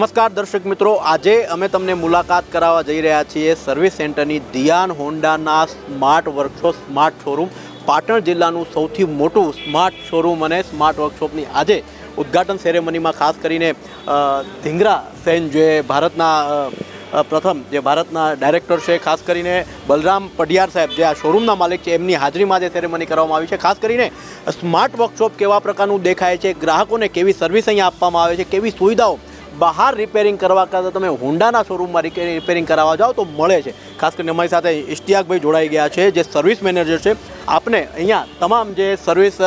નમસ્કાર દર્શક મિત્રો, આજે અમે તમને મુલાકાત કરાવવા જઈ રહ્યા છીએ સર્વિસ સેન્ટરની દિયાન હોન્ડાના smart workshop smart showroom. Patan જિલ્લાનું સૌથી મોટું સ્માર્ટ શોરૂમ અને સ્માર્ટ વર્કશોપની આજે ઉદ્ઘાટન સેરેમનીમાં ખાસ કરીને ધીંગરા સેન જે ભારતના પ્રથમ જે ભારતના ડાયરેક્ટર છે, ખાસ કરીને બલરામ પઢિયાર સાહેબ જે આ શોરૂમના માલિક છે, એમની હાજરીમાં જે સેરેમની કરવામાં આવી છે. ખાસ કરીને સ્માર્ટ વર્કશોપ કેવા પ્રકારનું દેખાય છે, ગ્રાહકોને કેવી સર્વિસ અહીંયા આપવામાં આવે છે, કેવી સુવિધાઓ બહાર રિપેરિંગ કરવા કરતાં તમે હોન્ડાના શોરૂમમાં રિપેરિંગ કરાવવા જાઓ તો મળે છે. ખાસ કરીને અમારી સાથે ઇશ્તિયાકભાઈ જોડાઈ ગયા છે, જે સર્વિસ મેનેજર છે. આપને અહીંયા તમામ જે સર્વિસ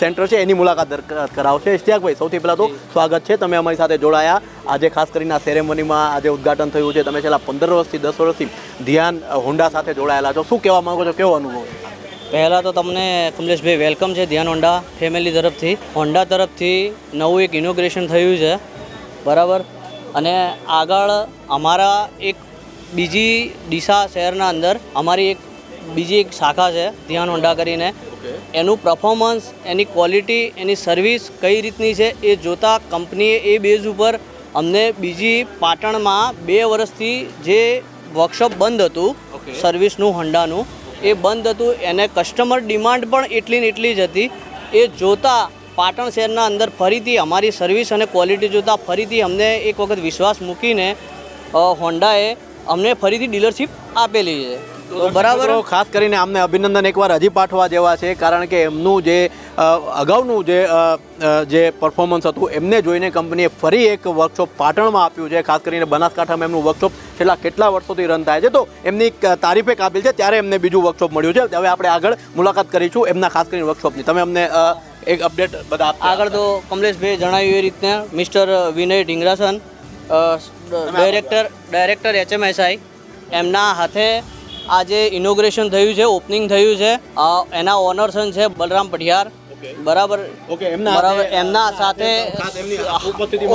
સેન્ટર છે એની મુલાકાત કરાવશે. ઇશ્તિયાકભાઈ, સૌથી પહેલાં તો સ્વાગત છે, તમે અમારી સાથે જોડાયા. આજે ખાસ કરીને આ સેરેમનીમાં આજે ઉદ્ઘાટન થયું છે. તમે છેલ્લા 15 વર્ષથી 10 વર્ષથી ધ્યાન હોન્ડા સાથે જોડાયેલા છો. શું કહેવા માંગો છો, કેવો અનુભવ? પહેલાં તો તમને કમલેશભાઈ વેલકમ છે ધ્યાન હોન્ડા ફેમિલી તરફથી. હોન્ડા તરફથી નવું એક ઇનોગ્રેશન થયું છે, બરાબર. અને આગળ અમારા એક બીજી ડીસા શહેરના અંદર અમારી એક બીજી એક શાખા છે ધ્યાન હોન્ડા કરીને. એનું પરફોર્મન્સ, એની ક્વોલિટી, એની સર્વિસ કઈ રીતની છે એ જોતાં કંપનીએ એ બેઝ ઉપર અમને બીજી પાટણમાં 2 વર્ષથી જે વર્કશોપ બંધ હતું સર્વિસનું હોન્ડાનું, એ બંધ હતું. એને કસ્ટમર ડિમાન્ડ પણ એટલી ને એટલી જ હતી. એ જોતાં પાટણ શહેરના અંદર ફરીથી અમારી સર્વિસ અને ક્વોલિટી જોતાં ફરીથી અમને એક વખત વિશ્વાસ મૂકીને હોન્ડાએ અમને ફરીથી ડીલરશીપ આપેલી છે. તો બરાબર, ખાસ કરીને અમને અભિનંદન એકવાર હજી પાઠવા જેવા છે, કારણ કે એમનું જે અગાઉનું જે પરફોર્મન્સ હતું એમને જોઈને કંપનીએ ફરી એક વર્કશોપ પાટણમાં આપ્યું છે. ખાસ કરીને બનાસકાંઠામાં એમનું વર્કશોપ છેલ્લા કેટલા વર્ષોથી રન થાય છે, તો એમની તારીફે કાબિલ છે, ત્યારે એમને બીજું વર્કશોપ મળ્યું છે. હવે આપણે આગળ મુલાકાત કરીશું એમના ખાસ કરીને વર્કશોપની. તમે અમને એક અપડેટ બધા આગળ તો કમલેશભાઈ જણાવ્યું એ રીતના મિસ્ટર વિનય ઢીંગરાસન, ડાયરેક્ટર HMSI, એમના હાથે આજે ઇનોગ્રેશન થયું છે, ઓપનિંગ થયું છે. એના ઓનરસન છે બલરામ પઢિયાર, બરાબર. બરાબર, એમના સાથે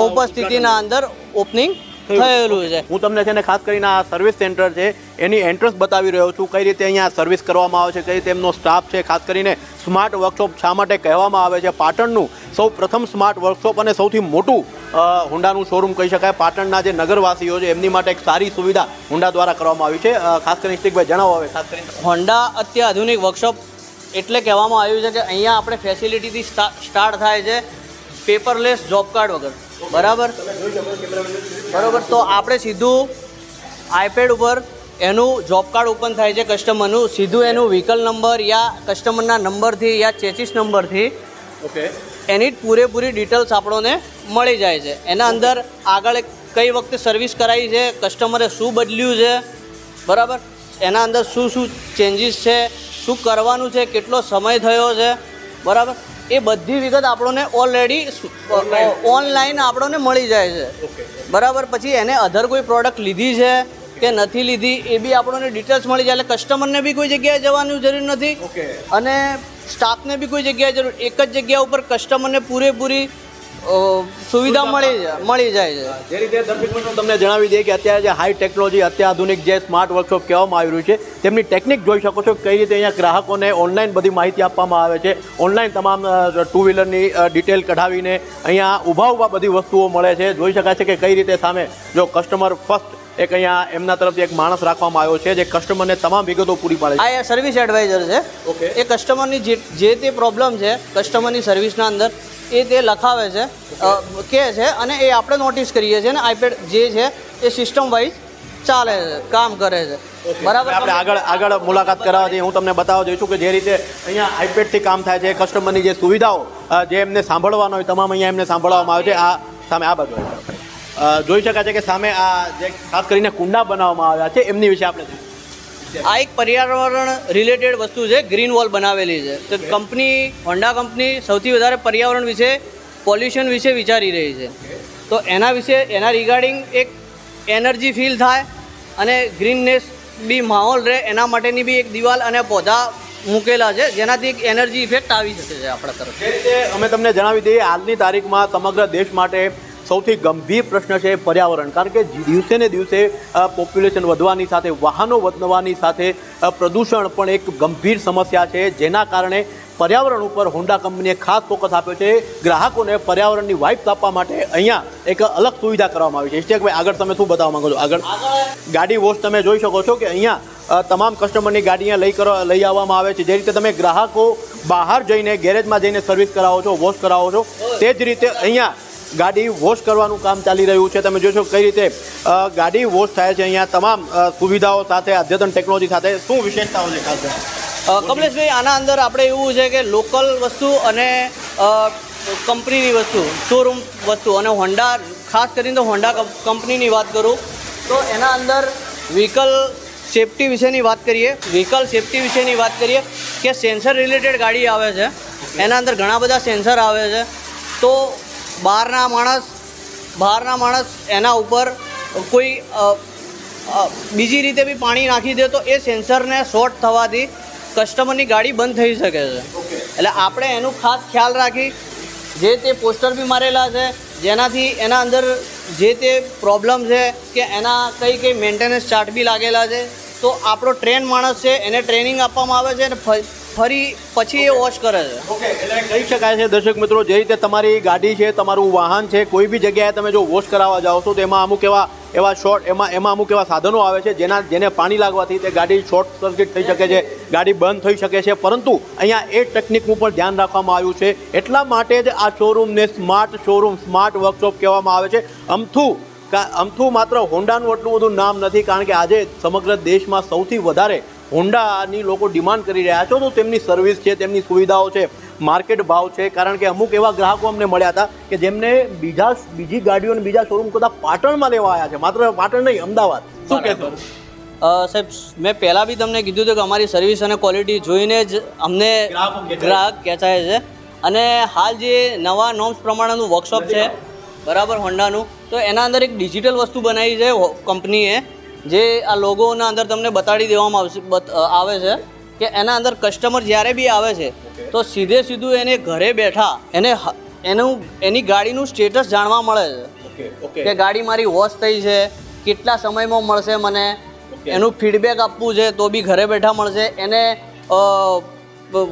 ઉપસ્થિતિના અંદર ઓપનિંગ થયેલું છે. હું તમને છે ને ખાસ કરીને આ સર્વિસ સેન્ટર છે એની એન્ટ્રન્સ બતાવી રહ્યો છું, કઈ રીતે અહીંયા સર્વિસ કરવામાં આવે છે, કઈ રીતે એમનો સ્ટાફ છે. ખાસ કરીને સ્માર્ટ વર્કશોપ શા માટે કહેવામાં આવે છે, પાટણનું સૌ પ્રથમ સ્માર્ટ વર્કશોપ અને સૌથી મોટું હોન્ડાનું શોરૂમ કહી શકાય. પાટણના જે નગરવાસીઓ છે એમની માટે એક સારી સુવિધા હોન્ડા દ્વારા કરવામાં આવી છે. ખાસ કરીને ઇશ્તિકભાઈ જણાવો હવે. ખાસ કરીને હોન્ડા અત્યાધુનિક વર્કશોપ એટલે કહેવામાં આવ્યું છે કે અહીંયા આપણે ફેસિલિટીથી સ્ટાર્ટ થાય છે, પેપરલેસ જોબ કાર્ડ વગર, બરાબર. તો આપણે સીધું આઈપેડ ઉપર એનું જોબ કાર્ડ ઓપન થાય છે કસ્ટમરનું, સીધું એનું વ્હીકલ નંબર યા કસ્ટમરના નંબરથી યા ચેસિસ નંબરથી એની પૂરેપૂરી ડિટેલ્સ આપણને મળી જાય છે. એના અંદર આગળ કઈ વખતે સર્વિસ કરાવી છે, કસ્ટમરે શું બદલ્યું છે, બરાબર, એના અંદર શું શું ચેન્જીસ છે, શું કરવાનું છે, કેટલો સમય થયો છે, બરાબર, એ બધી વિગત આપણને ઓલરેડી ઓનલાઈન આપણને મળી જાય છે, બરાબર. પછી એને અધર કોઈ પ્રોડક્ટ લીધી છે કે નથી લીધી એ બી આપણને ડિટેલ્સ મળી જાય. એટલે કસ્ટમરને બી કોઈ જગ્યાએ જવાની જરૂર નથી અને સ્ટાફને બી કોઈ જગ્યાએ જરૂર, એક જ જગ્યા ઉપર કસ્ટમરને પૂરેપૂરી સુવિધા મળી જાય છે. જે રીતે દર્શક મિત્રો તમને જણાવી દઈએ કે અત્યારે જે હાઈ ટેકનોલોજી અત્યાધુનિક જે સ્માર્ટ વર્કશોપ કહેવામાં આવી રહ્યું છે તેમની ટેકનિક જોઈ શકો છો, કઈ રીતે અહીંયા ગ્રાહકોને ઓનલાઈન બધી માહિતી આપવામાં આવે છે. ઓનલાઈન તમામ 2 વ્હીલરની ડિટેલ કઢાવીને અહીંયા ઊભા બધી વસ્તુઓ મળે છે. જોઈ શકાય છે કે કઈ રીતે સામે જો કસ્ટમર ફર્સ્ટ એક અહીંયા એમના તરફથી એક માણસ રાખવામાં આવ્યો છે જે કસ્ટમરને તમામ વિગતો પૂરી પાડે છે. આ સર્વિસ એડવાઇઝર છે. એ કસ્ટમરની જે તે પ્રોબ્લેમ છે કસ્ટમરની સર્વિસના અંદર એ તે લખાવે છે, કહે છે, અને એ આપણે નોટિસ કરીએ છીએ. અને આઈપેડ જે છે એ સિસ્ટમ વાઇઝ ચાલે છે, કામ કરે છે, બરાબર. આપણે આગળ મુલાકાત કરાવવા જઈએ. હું તમને બતાવવા જઈશું કે જે રીતે અહીંયા આઈપેડથી કામ થાય છે, કસ્ટમરની જે સુવિધાઓ જે એમને સાંભળવાનો હોય તમામ અહીંયા એમને સાંભળવામાં આવે છે. આ સામે આ બાજુ જોઈ શકાય છે કે સામે આ જે ખાસ કરીને કુંડા બનાવવામાં આવ્યા છે એમની વિશે આપણે આ એક પર્યાવરણ રિલેટેડ વસ્તુ છે, ગ્રીન વોલ બનાવેલી છે. તો હોન્ડા કંપની સૌથી વધારે પર્યાવરણ વિશે, પોલ્યુશન વિશે વિચારી રહી છે. તો એના વિશે, એના રિગાર્ડિંગ એક એનર્જી ફીલ થાય અને ગ્રીનનેસ બી માહોલ રહે એના માટેની બી એક દિવાલ અને પૌધા મૂકેલા છે, જેનાથી એક એનર્જી ઇફેક્ટ આવી શકે છે આપણા તરફ. જે રીતે અમે તમને જણાવી દઈએ, આજની તારીખમાં સમગ્ર દેશ માટે સૌથી ગંભીર પ્રશ્ન છે પર્યાવરણ. કારણ કે દિવસે ને દિવસે પોપ્યુલેશન વધવાની સાથે, વાહનો વધવાની સાથે પ્રદૂષણ પણ એક ગંભીર સમસ્યા છે, જેના કારણે પર્યાવરણ ઉપર હોન્ડા કંપનીએ ખાસ ફોકસ આપ્યો છે. ગ્રાહકોને પર્યાવરણની વાઇબ્સ આપવા માટે અહીંયા એક અલગ સુવિધા કરવામાં આવી છે. ઇષ્ટિકભાઈ, આગળ તમે શું બતાવવા માંગો છો? આગળ ગાડી વોશ તમે જોઈ શકો છો કે અહીંયા તમામ કસ્ટમરની ગાડી અહીંયા લઈ આવવામાં આવે છે. જે રીતે તમે ગ્રાહકો બહાર જઈને ગેરેજમાં જઈને સર્વિસ કરાવો છો, વોશ કરાવો છો, તે જ રીતે અહીંયા ગાડી વોશ કરવાનું કામ ચાલી રહ્યું છે. તમે જોશો કઈ રીતે ગાડી વોશ થાય છે. અહીંયા તમામ સુવિધાઓ સાથે, અદ્યતન ટેકનોલોજી સાથે શું વિશેષતાઓ છે ખાસ? કમલેશભાઈ, આના અંદર આપણે એવું છે કે લોકલ વસ્તુ અને કંપનીની વસ્તુ, શોરૂમ વસ્તુ, અને હોન્ડા, ખાસ કરીને તો હોન્ડા કંપનીની વાત કરું તો એના અંદર વ્હીકલ સેફટી વિશેની વાત કરીએ કે સેન્સર રિલેટેડ ગાડી આવે છે. એના અંદર ઘણા બધા સેન્સર આવે છે. તો બહારના માણસ એના ઉપર કોઈ બીજી રીતે બી પાણી નાખી દે તો એ સેન્સરને શોર્ટ થવાથી કસ્ટમરની ગાડી બંધ થઈ શકે છે. એટલે આપણે એનું ખાસ ખ્યાલ રાખી જે તે પોસ્ટર બી મારેલા છે જેનાથી એના અંદર જે તે પ્રોબ્લેમ છે કે એના કઈ મેન્ટેનન્સ ચાર્ટ બી લાગેલા છે. તો આપણો ટ્રેન માણસ છે એને ટ્રેનિંગ આપવામાં આવે છે અને ફરી પછી એ વોશ કરે છે. ઓકે, એટલે કહી શકાય છે દર્શક મિત્રો, જે રીતે તમારી ગાડી છે, તમારું વાહન છે, કોઈ બી જગ્યાએ તમે જો વોશ કરાવવા જાઓ છો તો એમાં અમુક એવા શોર્ટ એમાં અમુક એવા સાધનો આવે છે જેને પાણી લાગવાથી તે ગાડી શોર્ટ સર્કિટ થઈ શકે છે, ગાડી બંધ થઈ શકે છે. પરંતુ અહીંયા એ ટેકનિકનું પણ ધ્યાન રાખવામાં આવ્યું છે. એટલા માટે જ આ શોરૂમને સ્માર્ટ શોરૂમ, સ્માર્ટ વર્કશોપ કહેવામાં આવે છે. અમથું માત્ર હોન્ડાનું એટલું બધું નામ નથી, કારણ કે આજે સમગ્ર દેશમાં સૌથી વધારે હોન્ડાની લોકો ડિમાન્ડ કરી રહ્યા છે. તો તેમની સર્વિસ છે, તેમની સુવિધાઓ છે, માર્કેટ ભાવ છે. કારણ કે અમુક એવા ગ્રાહકો અમને મળ્યા હતા કે જેમને બીજી ગાડીઓ અને બીજા શોરૂમ કરતાં પાટણમાં લેવા આવ્યા છે. માત્ર પાટણ નહીં, અમદાવાદ. શું કહેશો? સાહેબ, મેં પહેલાં બી તમને કીધું હતું કે અમારી સર્વિસ અને ક્વોલિટી જોઈને જ અમને ગ્રાહક ખેંચાય છે. અને હાલ જે નવા નોર્મ્સ પ્રમાણેનું વર્કશોપ છે બરાબર હોન્ડાનું, તો એના અંદર એક ડિજિટલ વસ્તુ બનાવી છે કંપનીએ, જે આ લોગોના અંદર તમને બતાડી દેવામાં આવે છે કે એના અંદર કસ્ટમર જ્યારે બી આવે છે તો સીધું એને ઘરે બેઠા એની ગાડીનું સ્ટેટસ જાણવા મળે છે કે ગાડી મારી વોશ થઈ છે, કેટલા સમયમાં મળશે મને, એનું ફીડબેક આપવું છે તો બી ઘરે બેઠા મળશે. એને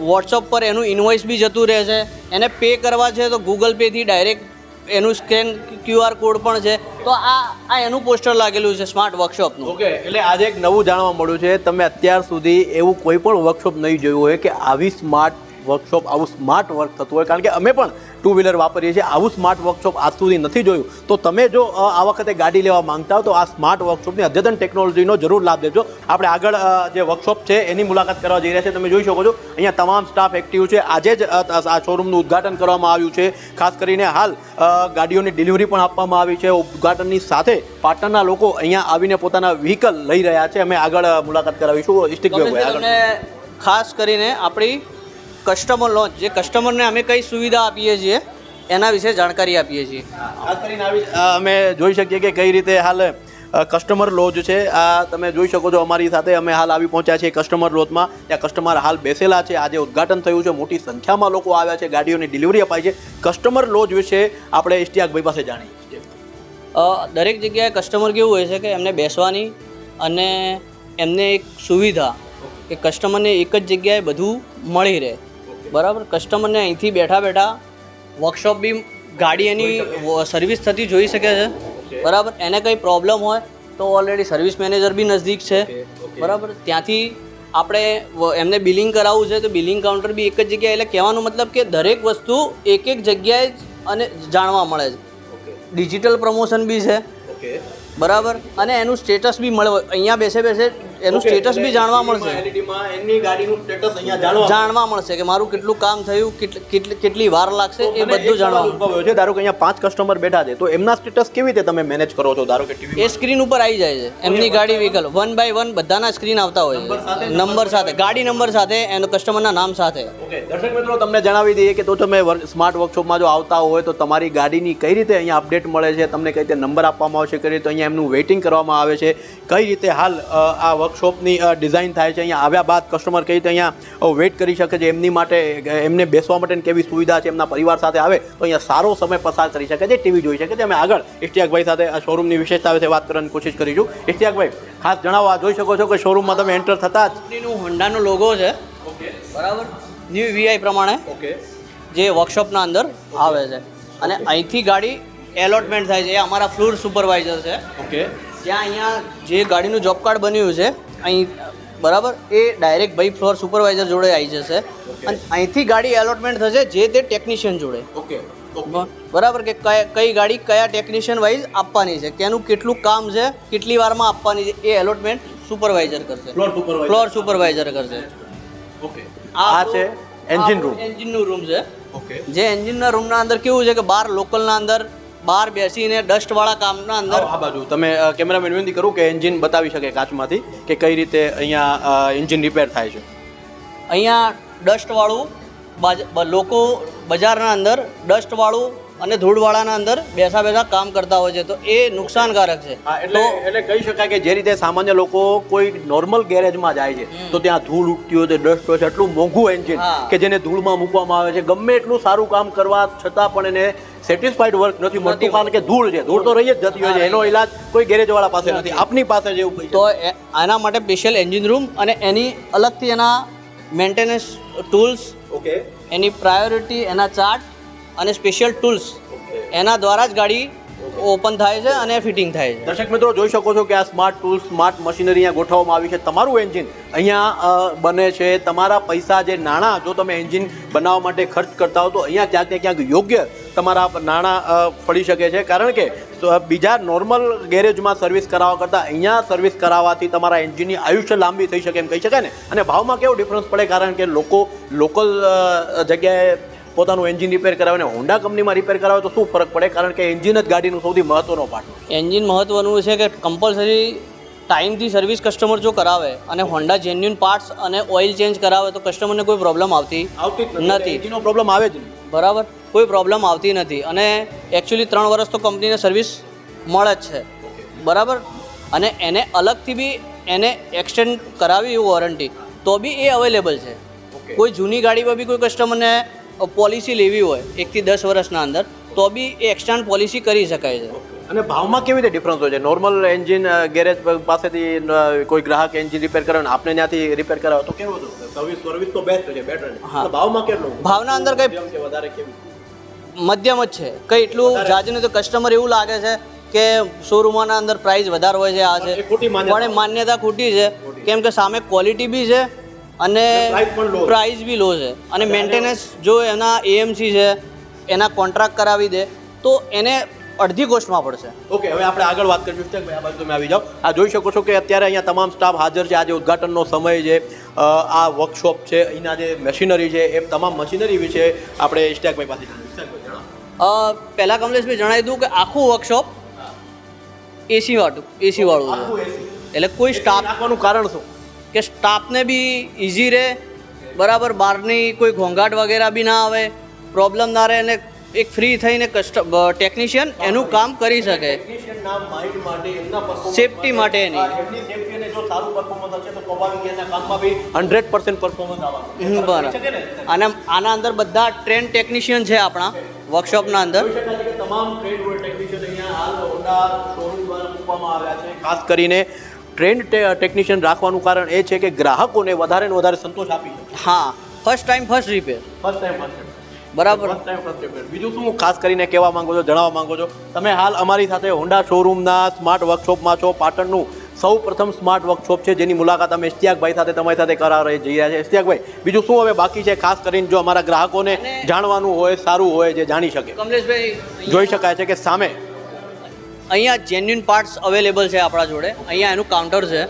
વોટ્સઅપ પર એનું ઇન્વોઇસ બી જતું રહે છે. એને પે કરવા છે તો ગૂગલ પેથી ડાયરેક્ટ એનું સ્કેન QR કોડ પણ છે. તો આ એનું પોસ્ટર લાગેલું છે સ્માર્ટ વર્કશોપનું. ઓકે, એટલે આજે એક નવું જાણવા મળ્યું છે. તમે અત્યાર સુધી એવું કોઈ પણ વર્કશોપ નહીં જોયું હોય કે આવી સ્માર્ટ વર્કશોપ, આવું સ્માર્ટ વર્ક થતું હોય. કારણ કે અમે પણ ટુ વ્હીલર વાપરીએ છીએ, આવું સ્માર્ટ વર્કશોપ આજ સુધી નથી જોયું. તો તમે જો આ વખતે ગાડી લેવા માંગતા હો તો આ સ્માર્ટ વર્કશોપની અદ્યતન ટેકનોલોજીનો જરૂર લાભ લેજો. આપણે આગળ જે વર્કશોપ છે એની મુલાકાત કરવા જઈ રહ્યા છે. તમે જોઈ શકો છો અહીંયા તમામ સ્ટાફ એક્ટિવ છે. આજે જ આ શોરૂમનું ઉદ્ઘાટન કરવામાં આવ્યું છે. ખાસ કરીને હાલ ગાડીઓની ડિલિવરી પણ આપવામાં આવી છે. ઉદ્ઘાટનની સાથે પાટણના લોકો અહીંયા આવીને પોતાના વ્હીકલ લઈ રહ્યા છે. અમે આગળ મુલાકાત કરાવીશું. તમને ખાસ કરીને આપણી કસ્ટમર લોન્ચ, જે કસ્ટમરને અમે કઈ સુવિધા આપીએ છીએ એના વિશે જાણકારી આપીએ છીએ. ખાસ કરીને અમે જોઈ શકીએ કે કઈ રીતે હાલ કસ્ટમર લોજ છે. આ તમે જોઈ શકો છો અમારી સાથે. અમે હાલ આવી પહોંચ્યા છીએ કસ્ટમર લોજમાં. ત્યાં કસ્ટમર હાલ બેસેલા છે. આજે ઉદ્ઘાટન થયું છે, મોટી સંખ્યામાં લોકો આવ્યા છે, ગાડીઓની ડિલિવરી અપાઈ છે. કસ્ટમર લોજ વિશે આપણે ઇશ્તિયાકભાઈ પાસે જાણીએ. દરેક જગ્યાએ કસ્ટમર કેવું હોય છે કે એમને બેસવાની અને એમને એક સુવિધા કે કસ્ટમરને એક જ જગ્યાએ બધું મળી રહે. બરાબર, કસ્ટમરને અહીંથી બેઠા વર્કશોપ બી ગાડી એની સર્વિસ થતી જોઈ શકે છે. બરાબર, એને કંઈ પ્રોબ્લેમ હોય તો ઓલરેડી સર્વિસ મેનેજર બી નજદીક છે. બરાબર, ત્યાંથી આપણે એમને બિલિંગ કરાવવું છે તો બિલિંગ કાઉન્ટર બી એક જ જગ્યાએ. એટલે કહેવાનો મતલબ કે દરેક વસ્તુ એક જગ્યાએ જ અને જાણવા મળે છે. ડિજિટલ પ્રમોશન બી છે. બરાબર, અને એનું સ્ટેટસ બી મળે. અહીંયા બેસે એનું સ્ટેટસ બી જાણવા મળશે. જાણવા મળશે કે મારું કેટલું કામ થયું, કેટલી વાર લાગશે, એ બધું જાણવા મળશે. ધારો કે અહીંયા 5 કસ્ટમર બેઠા છે તો એમના સ્ટેટસ કેવી રીતે તમે મેનેજ કરો છો? ધારો કે એ સ્ક્રીન ઉપર આવી જાય છે એમની ગાડી વ્હીકલ 1 by 1 બધાના સ્ક્રીન આવતા હોય છે, નંબર સાથે, ગાડી નંબર સાથે, એનો કસ્ટમરના નામ સાથે. દર્શક મિત્રો, તમને જણાવી દઈએ કે તો તમે સ્માર્ટ વર્કશોપમાં જો આવતા હોય તો તમારી ગાડીની કઈ રીતે અહીંયા અપડેટ મળે છે, તમને કઈ રીતે નંબર આપવામાં આવશે, કઈ રીતે અહીંયા એમનું વેઇટિંગ કરવામાં આવે છે, કઈ રીતે હાલ આ વર્કશોપની ડિઝાઇન થાય છે, અહીંયા આવ્યા બાદ કસ્ટમર કઈ રીતે અહીંયા વેઇટ કરી શકે છે, એમની માટે એમને બેસવા માટેની કેવી સુવિધા છે, એમના પરિવાર સાથે આવે તો અહીંયા સારો સમય પસાર કરી શકે છે, ટીવી જોઈ શકે છે. અમે આગળ ઇશ્તિયાકભાઈ સાથે આ શોરૂમની વિશેષતા વિશે વાત કરવાની કોશિશ કરીશું. ઇશ્તિયાકભાઈ, ખાસ જણાવો, જોઈ શકો છો કે શોરૂમમાં તમે એન્ટર થતા જ હોન્ડાનો લોગો છે. બરાબર, ન્યૂ વીઆઈ પ્રમાણે ઓકે જે વર્કશોપના અંદર આવે છે અને અહીંથી ગાડી એલોટમેન્ટ થાય છે. એ અમારા ફ્લોર સુપરવાઇઝર છે. ઓકે ત્યાં અહીંયા જે ગાડીનું જોબ કાર્ડ બન્યું છે અહીં બરાબર એ ડાયરેક્ટ ભાઈ ફ્લોર સુપરવાઇઝર જોડે આવી જશે અને અહીંથી ગાડી એલોટમેન્ટ થશે જે તે ટેકનિશિયન જોડે. ઓકે બરાબર કે કઈ ગાડી કયા ટેકનિશિયન વાઇઝ આપવાની છે, કેનું કેટલું કામ છે, કેટલી વારમાં આપવાની છે, એ એલોટમેન્ટ સુપરવાઇઝર કરશે. ફ્લોર સુપરવાઇઝર કરશે. ઓકે આ છે એન્જિન રૂમ. એન્જિનનું રૂમ છે. ઓકે જે એન્જિનના રૂમના અંદર કેવું છે કે બહાર લોકલના અંદર બહાર બેસીને ડસ્ટવાળા કામના અંદર આ બાજુ તમે કેમેરામેન વિનંતી કરું કે એન્જિન બતાવી શકે કાચમાંથી કે કઈ રીતે અહીંયા એન્જિન રિપેર થાય છે. અહીંયા ડસ્ટવાળું લોકો બજારના અંદર ડસ્ટવાળું અને ધૂળવાળાના અંદર બેસા કામ કરતા હોય છે તો એ નુકસાનકારક છે. એટલે કહી શકાય કે જે રીતે સામાન્ય લોકો કોઈ નોર્મલ ગેરેજમાં જાય છે તો ત્યાં ધૂળ ઉઠતી હોય છે, ડસ્ટ હોય છે, એટલું મોંઘું એન્જિન કે જેને ધૂળમાં મૂકવામાં આવે છે, ગમે એટલું સારું કામ કરવા છતાં પણ એને સેટિસ્ફાઈડ વર્ક નથી મળતું કારણ કે ધૂળ છે. ધૂળ તો રહી જ જતી હોય છે, એનો ઇલાજ કોઈ ગેરેજવાળા પાસે નથી, આપની પાસે જ એવું. તો આના માટે સ્પેશિયલ એન્જિન રૂમ અને એની અલગથી એના મેન્ટેનન્સ ટૂલ્સ, ઓકે એની પ્રાયોરિટી, એના ચાર્ટ અને સ્પેશિયલ ટૂલ્સ એના દ્વારા જ ગાડી ઓપન થાય છે અને ફિટિંગ થાય છે. દર્શક મિત્રો જોઈ શકો છો કે આ સ્માર્ટ ટૂલ્સ, સ્માર્ટ મશીનરી અહીંયા ગોઠવવામાં આવી છે. તમારું એન્જિન અહીંયા બને છે. તમારા પૈસા જે નાણાં જો તમે એન્જિન બનાવવા માટે ખર્ચ કરતા હો તો અહીંયા ક્યાંક ને ક્યાંક યોગ્ય તમારા નાણાં પડી શકે છે કારણ કે બીજા નોર્મલ ગેરેજમાં સર્વિસ કરાવવા કરતાં અહીંયા સર્વિસ કરાવવાથી તમારા એન્જિનની આયુષ્ય લાંબી થઈ શકે એમ કહી શકાય ને. અને ભાવમાં કેવો ડિફરન્સ પડે કારણ કે લોકો લોકલ જગ્યાએ પોતાનું એન્જિન રિપેર કરાવે ને હોન્ડા કંપનીમાં રિપેર કરાવે તો શું ફરક પડે કારણ કે એન્જિન જ ગાડીનું સૌથી મહત્વનો પાર્ટ. એન્જિન મહત્વનું છે કે કમ્પલસરી ટાઈમથી સર્વિસ કસ્ટમર જો કરાવે અને હોન્ડા જેન્યુન પાર્ટ્સ અને ઓઇલ ચેન્જ કરાવે તો કસ્ટમરને કોઈ પ્રોબ્લેમ આવતી નથી. એનો પ્રોબ્લેમ આવે જ નહીં. બરાબર, કોઈ પ્રોબ્લેમ આવતી નથી અને એકચ્યુઅલી 3 વર્ષ તો કંપનીને સર્વિસ મળે જ છે. બરાબર, અને એને અલગથી બી એને એક્સટેન્ડ કરાવી વોરંટી તો બી એ અવેલેબલ છે. કોઈ જૂની ગાડીમાં બી કોઈ કસ્ટમરને પોલિસી લેવી હોય 1 થી 10 વર્ષના અંદર તો બી એ એક્સટેન્ડ પોલિસી કરી શકાય છે. અને ભાવમાં કેવી રીતે ડિફરન્સ હોય છે? નોર્મલ એન્જિન ગેરેજ પાસેથી કોઈ ગ્રાહક એન્જિન રિપેર કરે ને આપણે ત્યાંથી રિપેર કરાવે તો કેવું હતું? સર્વિસ તો બેસ્ટ છે, બેટર છે. ભાવમાં કેટલું? ભાવના અંદર કઈ વધારે કેવું? મધ્યમ જ છે, કઈ એટલું જાજુ તો કસ્ટમર એવું લાગે છે કે શોરૂમના અંદર પ્રાઇસ વધારે હોય છે. આ છે પણ એ માન્યતા ખોટી છે કેમ કે સામે ક્વોલિટી બી છે અને પ્રાઇસ બી લો છે અને મેન્ટેનન્સ જો એના એએમસી છે એના કોન્ટ્રાક્ટ કરાવી દે તો એને અડધી કોસ્ટમાં પડશે. ઓકે, હવે આપણે આગળ વાત કરીશું. ભાઈ આ બાજુ તમે આવી જાઓ. આ જોઈ શકો છો કે અત્યારે અહીંયા તમામ સ્ટાફ હાજર છે. આજે ઉદ્ઘાટનનો સમય છે. આ વર્કશોપ છે, અહીંના જે મશીનરી છે એ તમામ મશીનરી વિશે આપણે ઇસ્ટેકભાઈ પાસેથી પહેલાં કમલેશભાઈ જણાવી દઉં કે આખું વર્કશોપ એસી વાળું છે. એટલે કોઈ સ્ટાફ નાખવાનું કારણ શું કે સ્ટાફને બી ઇઝી રહે, બરાબર, બહારની કોઈ ઘોંઘાટ વગેરે બી ના આવે, પ્રોબ્લેમ ના રહે અને એક ફ્રી થઈને ટેકનિશિયન એનું કામ કરી શકે સેફટી માટે. એની 100% પરફોર્મન્સ આવવાનું. બરાબર, અને આના અંદર બધા ટ્રેન ટેકનિશિયન છે આપણા વર્કશોપના અંદર. તમામ ટ્રેન ટેકનિશિયન અહીંયા હાલ હોન્ડા શોરૂમ દ્વારા મૂકવામાં આવ્યા છે. ખાસ કરીને ટ્રેન્ડ ટેકનિશિયન રાખવાનું કારણ એ છે કે ગ્રાહકોને વધારે ને વધારે સંતોષ આપી શકે. હા, ફર્સ્ટ ટાઈમ ફર્સ્ટ રિપેર. બરાબર. બીજું શું ખાસ કરીને કહેવા માંગો છો, જણાવવા માંગો છો? તમે હાલ અમારી સાથે હોન્ડા શોરૂમના સ્માર્ટ વર્કશોપમાં છો. પાટણનું સૌ પ્રથમ સ્માર્ટ વર્કશોપ છે જેની મુલાકાત અમે ઇશ્તિયાકભાઈ સાથે તમારી સાથે કરાવવા જઈ રહ્યા છે. ઇશ્તિયાકભાઈ, બીજું શું હવે બાકી છે ખાસ કરીને જો અમારા ગ્રાહકોને જાણવાનું હોય, સારું હોય, જે જાણી શકે? કમલેશભાઈ, જોઈ શકાય છે કે સામે અહીંયા જેન્યુન પાર્ટ્સ અવેલેબલ છે આપણા જોડે. અહીંયા એનું કાઉન્ટર છે.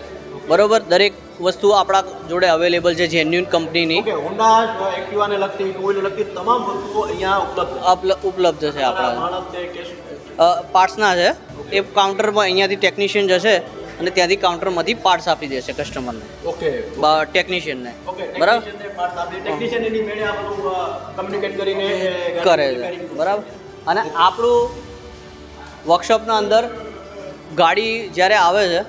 બરોબર, દરેક વસ્તુ આપણા જોડે અવેલેબલ છે જેન્યુન કંપનીની. હોન્ડા એક્ટિવાને લગતી, ટુ વ્હીલર લગતી તમામ વસ્તુઓ અહીંયા ઉપલબ્ધ છે આપણા પાર્ટ્સના છે. એ કાઉન્ટરમાં અહીંયાથી ટેકનિશિયન જશે અને ત્યાંથી કાઉન્ટરમાંથી પાર્ટ્સ આપી દેશે કસ્ટમરને. ઓકે, ટેકનિશિયનને. બરાબર, ટેકનિશિયન એની મેળે આ બધું કમ્યુનિકેટ કરીને કરે છે. બરાબર, અને આપણું વર્કશોપના અંદર ગાડી જ્યારે આવે છે,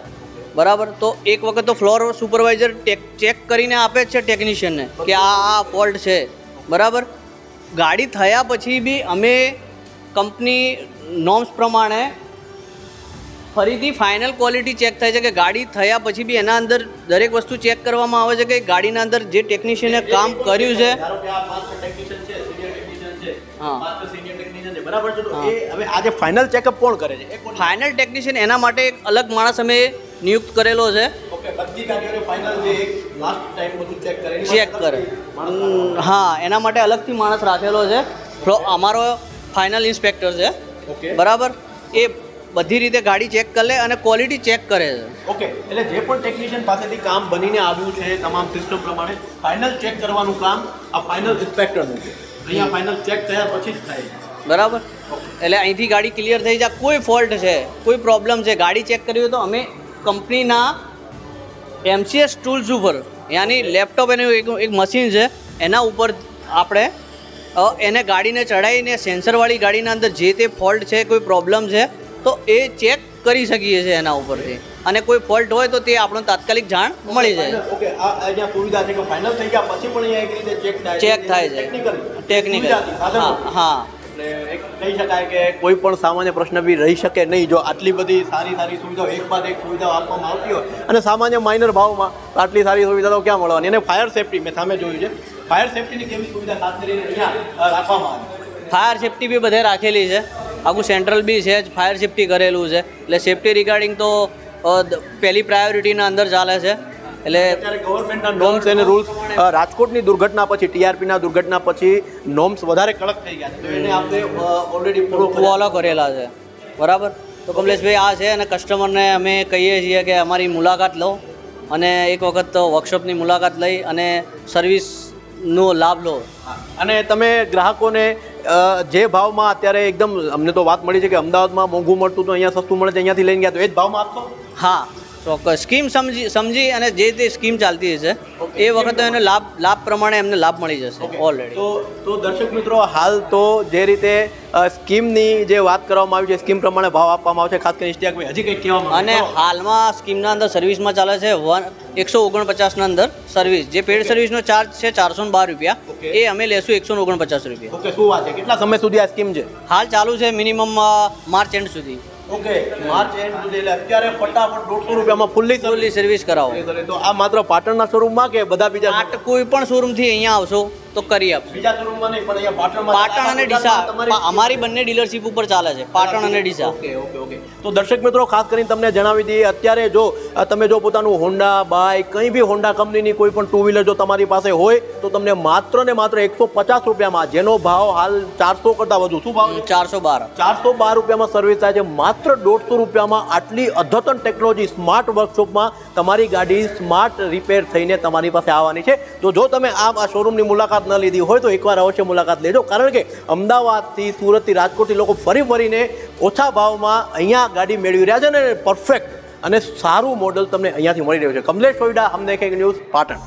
બરાબર, તો એક વખત તો ફ્લોર સુપરવાઇઝર ચેક કરીને આપે જ છે ટેકનિશિયનને કે આ ફોલ્ટ છે. બરાબર, ગાડી થયા પછી બી અમે કંપની નોર્મ્સ પ્રમાણે ફરીથી ફાઇનલ ક્વોલિટી ચેક થાય છે કે ગાડી થયા પછી બી એના અંદર દરેક વસ્તુ ચેક કરવામાં આવે છે કે ગાડીના અંદર જે ટેકનિશિયને કામ કર્યું છે. ધારો કે આ માસ્ટર ટેકનિશિયન છે, સિનિયર ટેકનિશિયન છે, હા. માસ્ટર સિનિયર ટેકનિશિયન છે, બરાબર છે. તો હા. એ હવે આજે ફાઇનલ ચેકઅપ કોણ કરે છે? એ કોણ? ફાઇનલ ટેકનિશિયન એના માટે એક અલગ માણસ અમે નિયુક્ત કરેલો છે. ઓકે, બધી ગાડીઓને ફાઇનલ જે એક લાસ્ટ ટાઈમ બધું ચેક કરે. ચેક કરે. હા, એના માટે અલગથી માણસ રાખેલો છે. અમારો ફાઇનલ ઇન્સ્પેક્ટર છે. ઓકે. બરાબર. એ બધી રીતે ગાડી ચેક કરે અને ક્વોલિટી ચેક કરે છે. ઓકે, એટલે જે પણ ટેકનિશિયન પાસેથી કામ બનીને આવ્યું છે તમામ સિસ્ટમ પ્રમાણે ફાઇનલ ચેક કરવાનું કામ આ ફાઇનલ ઇન્સ્પેક્ટરનું છે. અહીંયા ફાઇનલ ચેક થયા પછી જ થાય છે. બરાબર. એટલે અહીંથી ગાડી ક્લિયર થઈ જાય, કોઈ ફોલ્ટ છે, કોઈ પ્રોબ્લેમ છે, ગાડી ચેક કરવી હોય તો અમે કંપનીના MCS ટૂલ્સ ઉપર, યાની લેપટોપ એનું એક મશીન છે, એના ઉપર આપણે એને ગાડીને ચડાવીને સેન્સરવાળી ગાડીના અંદર જે તે ફોલ્ટ છે, કોઈ પ્રોબ્લેમ છે તો એ ચેક કરી શકીએ છીએ એના ઉપરથી. અને કોઈ ફોલ્ટ હોય તો તે આપણને તાત્કાલિક જાણ મળી જાય. ઓકે, આ અહીંયા સુવિધા છે કે ફાઇનલ થઈ ગયા પછી પણ અહીંયા એક રીતે ચેક થાય છે. ચેક થાય છે. ટેકનિકલ. હા હા. એટલે એક કહી શકાય કે કોઈ પણ સામાન્ય પ્રશ્ન બી રહી શકે નહીં જો આટલી બધી સારી સારી સુવિધાઓ એક બાદ એક સુવિધાઓ આપવામાં આવતી હોય અને સામાન્ય માઇનર ભાવમાં આટલી સારી સુવિધાઓ ક્યાં મળવાની. અને ફાયર સેફટી મેં સામે જોયું છે, ફાયર સેફટીની કેવી સુવિધા ખાસ કરીને અહીંયા રાખવામાં આવી? ફાયર સેફટી બી બધે રાખેલી છે. આખું સેન્ટ્રલ બી છે જ ફાયર સેફટી કરેલું છે. એટલે સેફટી રિગાર્ડિંગ તો પહેલી પ્રાયોરિટીના અંદર ચાલે છે. એટલે અત્યારે ગવર્મેન્ટના નોર્મ્સ અને રૂલ્સ રાજકોટની દુર્ઘટના પછી TRPના દુર્ઘટના પછી નોર્મ્સ વધારે કડક થઈ ગયા છે. તો એને આપણે ઓલરેડી ફોલો કરેલા છે. બરાબર. તો કમલેશભાઈ આ છે અને કસ્ટમરને અમે કહીએ છીએ કે અમારી મુલાકાત લો અને એક વખત વર્કશોપની મુલાકાત લઈ અને સર્વિસનો લાભ લો. અને તમે ગ્રાહકોને જે ભાવમાં અત્યારે એકદમ અમને તો વાત મળી છે કે અમદાવાદમાં મોંઘું મળતું તો અહીંયા સસ્તું મળે છે, અહીંયાથી લઈને ગયા તો એ જ ભાવમાં આપશો? હા, ચોક્કસ. સ્કીમ સમજી અને જે તે સ્કીમ ચાલતી હશે એ વખતે એને લાભ પ્રમાણે એમને લાભ મળી જશે ઓલરેડી. તો દર્શક મિત્રો, હાલ તો જે રીતે સ્કીમની જે વાત કરવામાં આવી છે સ્કીમ પ્રમાણે ભાવ આપવામાં આવશે. ખાસ કરીને ઇશ્તિયાકભાઈ હજી કંઈક કહેવામાં અને હાલમાં સ્કીમના અંદર સર્વિસમાં ચાલે છે 149ના અંદર સર્વિસ. જે પેડ સર્વિસનો ચાર્જ છે 412 રૂપિયા, એ અમે લેશું 149 રૂપિયા. ઓકે, શું વાત છે? કેટલા સમય સુધી આ સ્કીમ છે? હાલ ચાલુ છે મિનિમમ માર્ચ એન્ડ સુધી. ઓકે, માર્ચ એન્ડ સુધી. એટલે અત્યારે ફટાફટ 150 રૂપિયામાં ફૂલ્લી સર્વિસ કરાવો. તો આ માત્ર પાટણના શોરૂમમાં કે બધા બીજા કોઈ પણ શોરૂમથી અહીંયા આવશો તો કરી આપશું. બીજા શોરૂમમાં નહીં પણ અહીંયા પાટણમાં? પાટણ અને ડીસા અમારી બંને ડીલરશીપ ઉપર ચાલે છે, પાટણ અને ડીસા. ઓકે. તો દર્શક મિત્રો, ખાસ કરીને તમને જણાવી દઈએ, અત્યારે જો તમે જો પોતાનું હોન્ડા બાઇક કંઈ બી હોન્ડા કંપનીની કોઈ પણ ટુ વ્હીલર જો તમારી પાસે હોય તો તમને માત્ર ને માત્ર 150 રૂપિયામાં, જેનો ભાવ હાલ 400 કરતાં વધુ, શું ભાવ? 412 રૂપિયામાં સર્વિસ થાય છે. માત્ર 150 રૂપિયામાં આટલી અદ્યતન ટેકનોલોજી સ્માર્ટ વર્કશોપમાં તમારી ગાડી સ્માર્ટ રિપેર થઈને તમારી પાસે આવવાની છે. તો જો તમે આ શોરૂમની મુલાકાત ન લીધી હોય તો એકવાર અવશ્ય મુલાકાત લેજો. કારણ કે અમદાવાદથી, સુરતથી, રાજકોટથી લોકો ફરીને ઓછા ભાવમાં અહીંયા ગાડી મેળવી રહ્યા છે ને પરફેક્ટ અને સારું મોડલ તમને અહીંયાથી મળી રહ્યું છે. કમલેશ સોયડા, હમ દેખેંગે ન્યૂઝ, પાટણ.